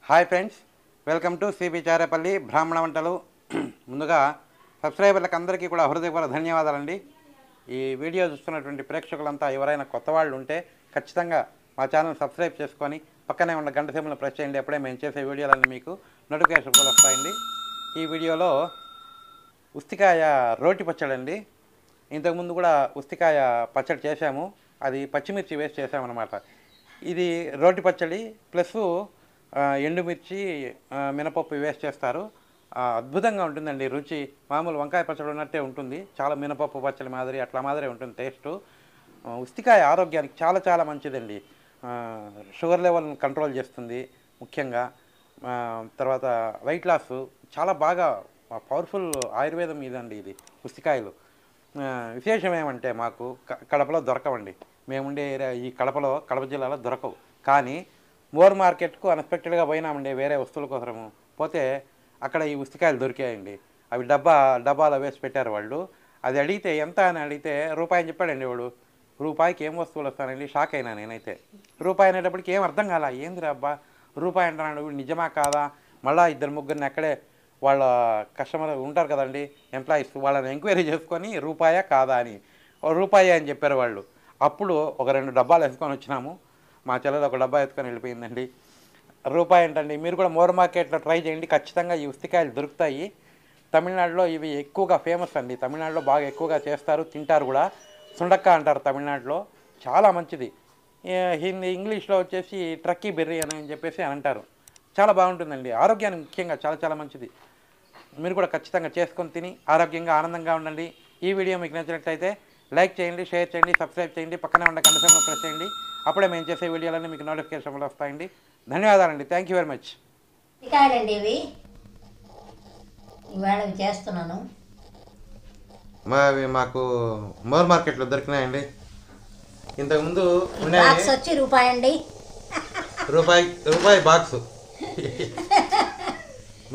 Hi friends, welcome to cbcharepalli బ్రాహ్మణవంటలు. ముందుగా సబ్స్క్రైబర్లకు అందరికీ కూడా హృదయపూర్వక ధన్యవాదాలండి. ఈ వీడియో చూస్తున్నటువంటి ప్రేక్షకులంతా ఎవరైనా కొత్త వాళ్ళు ఉంటే ఖచ్చితంగా మా ఛానల్ సబ్స్క్రైబ్ చేసుకొని పక్కనే ఉన్న గంట సింబల్ని ప్రెస్ చేయండి. అప్పుడే మేము చేసే వీడియోలన్నీ మీకు నోటిఫికేషన్ కూడా వస్తాయండి. ఈ వీడియోలో ఉస్తికాయ రోటి పచ్చడి అండి. ఇంతకుముందు కూడా ఉస్తికాయ పచ్చడి చేశాము, అది పచ్చిమిర్చి వేసి చేసామన్నమాట. ఇది రోటి పచ్చడి ప్లస్ ఎండుమిర్చి మినపప్పు వేస్ట్ చేస్తారు. అద్భుతంగా ఉంటుందండి రుచి. మామూలు వంకాయ పచ్చడి ఉన్నట్టే ఉంటుంది, చాలా మినపప్పు పచ్చడి మాదిరి అట్లా మాదిరి ఉంటుంది టేస్టు. ఉస్తికాయ ఆరోగ్యానికి చాలా చాలా మంచిదండి. షుగర్ లెవెల్ని కంట్రోల్ చేస్తుంది ముఖ్యంగా. తర్వాత వెయిట్ లాస్ చాలా బాగా పవర్ఫుల్ ఆయుర్వేదం ఇదండి ఇది ఉస్తికాయలు. విశేషం ఏమంటే మాకు కడపలో దొరకవండి. మేముండే ఏరియా ఈ కడప జిల్లాలో దొరకవు. కానీ మోర్ మార్కెట్కు అన్ఎక్స్పెక్టెడ్గా పోయినామండి వేరే వస్తువుల కోసము. పోతే అక్కడ ఈ ఉస్తికాయలు దొరికాయండి. అవి డబ్బాలో వేసి పెట్టారు వాళ్ళు. అది అడిగితే ఎంత అని అడిగితే రూపాయి అని చెప్పాడండి వాడు. రూపాయికి ఏం వస్తువులు వస్తానండి, షాక్ అయినా నేనైతే. రూపాయి అనేటప్పటికి ఏం అర్థం కాల, ఏందిరా అబ్బా రూపాయి అంటున్నాడు వీడు, నిజమా కాదా. మళ్ళీ ఇద్దరు ముగ్గురిని అక్కడే వాళ్ళ కస్టమర్ ఉంటారు కదండి, ఎంప్లాయీస్, వాళ్ళని ఎంక్వైరీ చేసుకొని రూపాయా కాదా అని. రూపాయి అని చెప్పారు వాళ్ళు. అప్పుడు ఒక 2 డబ్బాలు వేసుకొని వచ్చినాము. మా చెల్లెలు ఒక డబ్బా ఎత్తుకొని వెళ్ళిపోయిందండి. రూపాయి ఏంటండి, మీరు కూడా మోర్ మార్కెట్లో ట్రై చేయండి, ఖచ్చితంగా ఈ ఉస్తికాయలు దొరుకుతాయి. తమిళనాడులో ఇవి ఎక్కువగా ఫేమస్ అండి. తమిళనాడులో బాగా ఎక్కువగా చేస్తారు, తింటారు కూడా. సుండక్క అంటారు తమిళనాడులో, చాలా మంచిది. హిందీ ఇంగ్లీష్లో వచ్చేసి ట్రక్కీ బెర్రీ అని చెప్పేసి అంటారు. చాలా బాగుంటుందండి, ఆరోగ్యానికి ముఖ్యంగా చాలా చాలా మంచిది. మీరు కూడా ఖచ్చితంగా చేసుకొని తిని ఆరోగ్యంగా ఆనందంగా ఉండండి. ఈ వీడియో మీకు నచ్చినట్లయితే లైక్ చేయండి, షేర్ చేయండి, సబ్స్క్రైబ్ చేయండి, పక్కనే ఉన్న గంట సింబల్ ప్రెస్ చేయండి. అప్పుడే మేము చేసే వీడియోలన్నీ మీకు నోటిఫికేషన్లు వస్తాయండి. ధన్యవాదాలండి. Thank you very much. ఉస్తికాయలండి ఇవి, ఇవాళ చేస్తున్నాను. మాకు మోర్ మార్కెట్లో దొరికినాయండి. ఇంతకుముందు బాక్స్ వచ్చి రూపాయి అండి. రూపాయి బాక్స్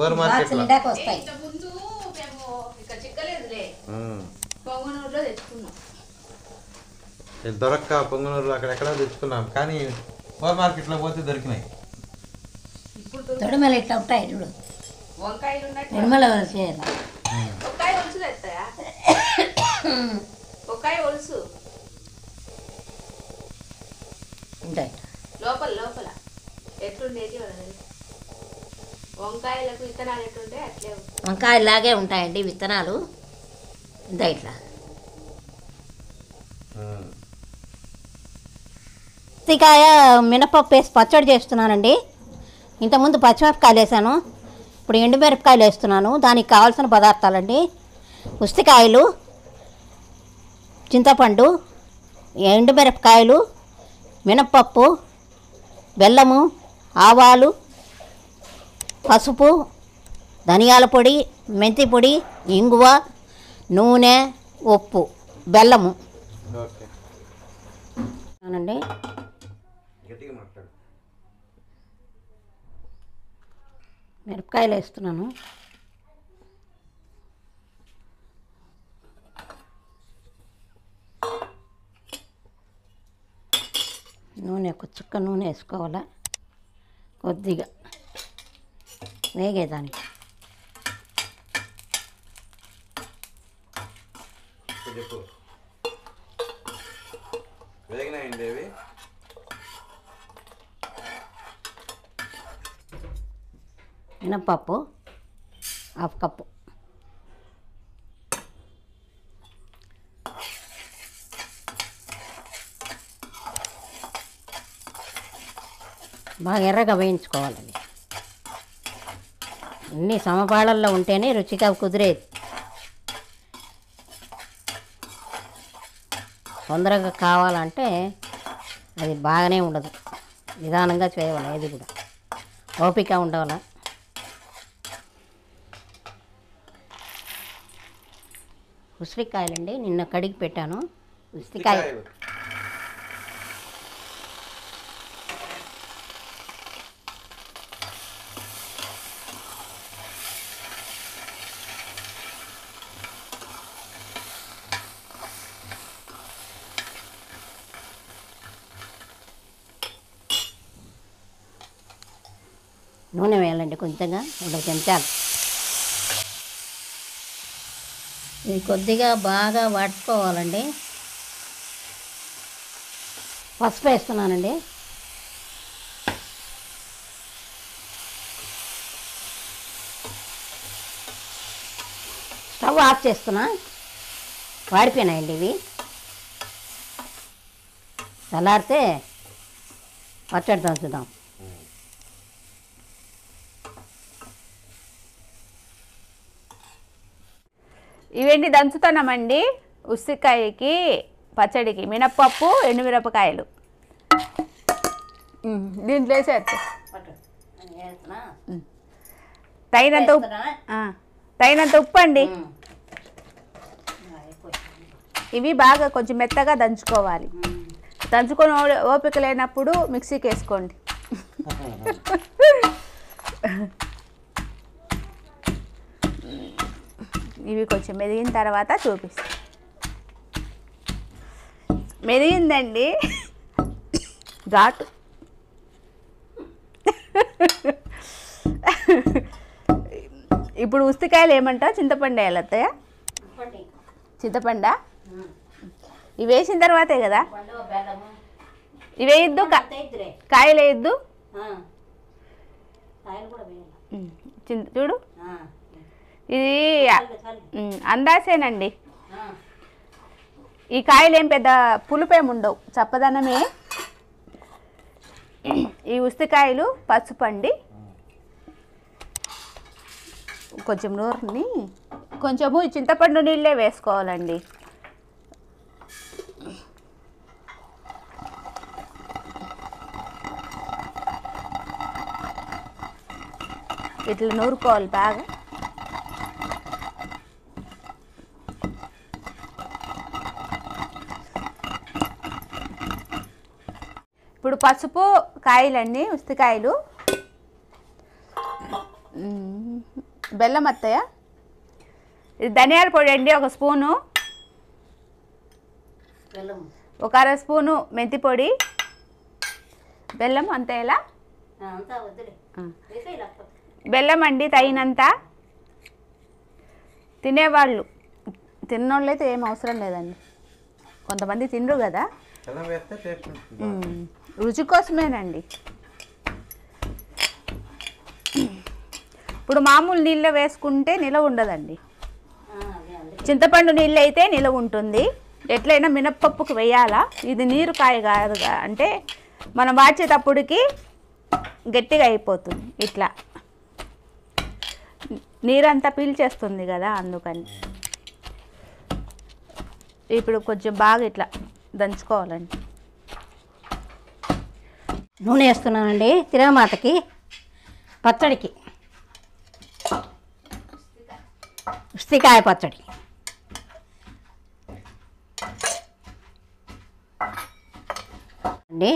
మోర్ మార్కెట్ వస్తాయి. దొరక్క పొంగనూరులో అక్కడెక్కడో తెచ్చుకున్నాం, కానీ మోర్ మార్కెట్లో పోతే దొరికినాయి. తొడిమలు ఇట్లా ఉంటాయి చూడు, తొడిమల చేయాలి. ఉంటాయి లోపల లోపల ఎట్లుండేది వంకాయలకు విత్తనాలు ఎట్లుంటే అట్లే వంకాయలాగే ఉంటాయండి విత్తనాలు. ఇంత ఇట్లా ఉస్తికాయ మినపప్పు వేసి పచ్చడి చేస్తున్నానండి. ఇంతకుముందు పచ్చిమిరపకాయలు వేసాను, ఇప్పుడు ఎండుమిరపకాయలు వేస్తున్నాను. దానికి కావాల్సిన పదార్థాలండి: ఉస్తికాయలు, చింతపండు, ఎండుమిరపకాయలు, మినపప్పు, బెల్లము, ఆవాలు, పసుపు, ధనియాల పొడి, మెంతి పొడి, ఇంగువ, నూనె, ఉప్పు, బెల్లము అండి. మిరపకాయలు వేస్తున్నాను. నూనె ఒక చుక్క నూనె వేసుకోవాలా కొద్దిగా వేగేదానికి. మినపప్పు 1/2 కప్పు, బాగా ఎర్రగా వేయించుకోవాలండి. అన్నీ సమపాళల్లో ఉంటేనే రుచిగా కుదిరేది. తొందరగా కావాలంటే అది బాగానే ఉండదు. నిదానంగా చేయాలి, ఏది కూడా ఓపిక ఉండాలి. ఉసిరికాయలండి, నిన్న కడిగి పెట్టాను. ఉసిరికాయ నూనె వేయాలండి కొంచెంగా 2 చెంచాలు. ఇది కొద్దిగా బాగా వాడుకోవాలండి. పసుపు వేస్తున్నానండి. స్టవ్ ఆఫ్ చేస్తున్నా. వాడిపోయినాయండి ఇవి. చల్లారితే పచ్చడి దంచుదాం. ఇవన్నీ దంచుతున్నామండి. ఉసిరికాయకి పచ్చడికి మినప్పప్పు, ఎండుమిరపకాయలు దీంట్లో వేసేస్తా. తగినంత ఉప్పు, తగినంత ఉప్పు అండి. ఇవి బాగా కొంచెం మెత్తగా దంచుకోవాలి. దంచుకొని ఓపిక లేనప్పుడు మిక్సీకి వేసుకోండి. ఇవి కొంచెం మెదిగిన తర్వాత చూపిస్తాం. మెదిగిందండి ఘాటు. ఇప్పుడు ఉసిరికాయలు ఏమంటావు? చింతపండు వేయాలి అత్తయ్య? చింతపండా? ఇవి వేసిన తర్వాతే కదా. ఇవి వేయద్దు, కాయలు వేయద్దు. చూడు, ఇది అందాసేనండి. ఈ కాయలు ఏం పెద్ద పులుపేముండవు, చప్పదనమే. ఈ ఉసిరికాయలు పసుపండి. కొంచెం నూరుని కొంచెము చింతపండు నీళ్ళే వేసుకోవాలండి. ఇట్లా నూరుకోవాలి బాగా. ఇప్పుడు పసుపు, కాయలన్నీ ఉసిరికాయలు, బెల్లం అత్తయ్య. ఇది ధనియాల పొడి అండి 1 స్పూను, 1 అర స్పూను మెంతి పొడి, బెల్లం అంతే. ఎలా బెల్లం అండి తగినంత. తినేవాళ్ళు, తిన్నోళ్ళు అయితే ఏం అవసరం లేదండి. కొంతమంది తినరు కదా, రుచి కోసమేనండి. ఇప్పుడు మామూలు నీళ్ళు వేసుకుంటే నిలవ ఉండదండి. చింతపండు నీళ్ళు అయితే నిలవ ఉంటుంది. ఎట్లయినా మినప్పప్పుకు వేయాలా. ఇది నీరు కాయ కాదు, అంటే మనం వాచేటప్పటికి గట్టిగా అయిపోతుంది. ఇట్లా నీరంతా పీల్చేస్తుంది కదా, అందుకని. ఇప్పుడు కొంచెం బాగా ఇట్లా దంచుకోవాలండి. నూనె వేస్తున్నానండి తిరగమాతకి, పచ్చడికి, ఉసిరికాయ పచ్చడి. అండి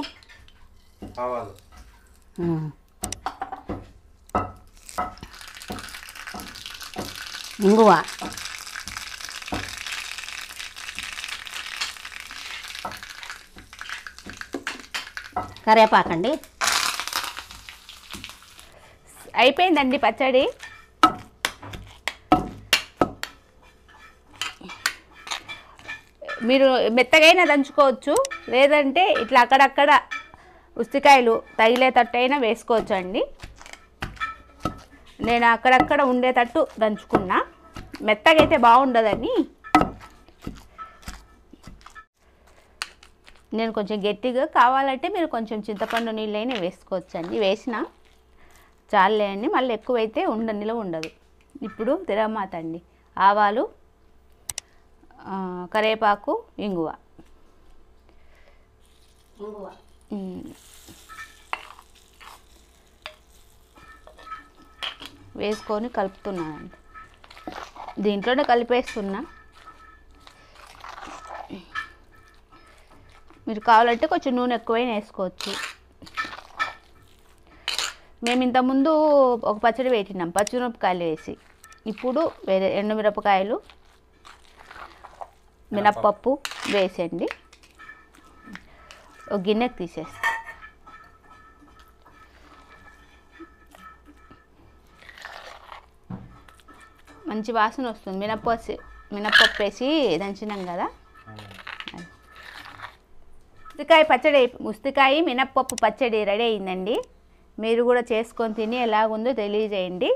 ఇంగువ, కరివేపాకండి. అయిపోయిందండి పచ్చడి. మీరు మెత్తగైనా దంచుకోవచ్చు, లేదంటే ఇట్లా అక్కడక్కడ ఉసిరికాయలు తగిలేటట్టయినా వేసుకోవచ్చు అండి. నేను అక్కడక్కడ ఉండేటట్టు దంచుకున్నా, మెత్తగా అయితే బాగుండదని నేను కొంచెం గట్టిగా. కావాలంటే మీరు కొంచెం చింతపండు నీళ్ళైనా వేసుకోవచ్చు అండి. వేసిన చాలే అండి, మళ్ళీ ఎక్కువైతే నిలవ ఉండదు. ఇప్పుడు తిరగమాత అండి. ఆవాలు, కరివేపాకు, ఇంగువ వేసుకొని కలుపుతున్నానండి. దీంట్లోనే కలిపేస్తున్నా. మీరు కావాలంటే కొంచెం నూనె ఎక్కువైనా వేసుకోవచ్చు. మేము ఇంతకుముందు ఒక పచ్చడి పెట్టినాం పచ్చిమిరపకాయలు వేసి. ఇప్పుడు వేరే ఎండుమిరపకాయలు, మినప్పప్పు వేసండి. ఒక గిన్నెకి తీసేస్తాం. మంచి వాసన వస్తుంది. మినప్పప్పు వేసి దంచినాం కదా. ఉస్తికాయ మినప్పప్పు పచ్చడి రెడీ అయిందండి. మీరు కూడా చేసుకొని తిని ఎలాగుందో తెలియజేయండి.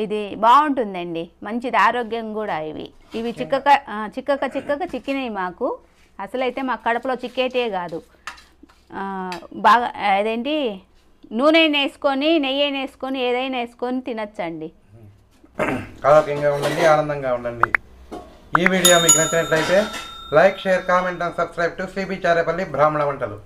ఇది బాగుంటుందండి, మంచిది, ఆరోగ్యం కూడా. ఇవి చిక్కక చిక్కినాయి మాకు. అసలైతే మా కడుపులో చిక్కేటే కాదు, బాగా అదేంటి నూనె వేసుకొని నెయ్యి వేసుకొని ఏదైనా వేసుకొని తినచ్చండి. ఆరోగ్యంగా ఉండండి, ఆనందంగా ఉండండి. ఈ వీడియో మీకు నచ్చినట్లయితే like, share, comment and subscribe to CB Charepalli బ్రాహ్మణ వంటలు.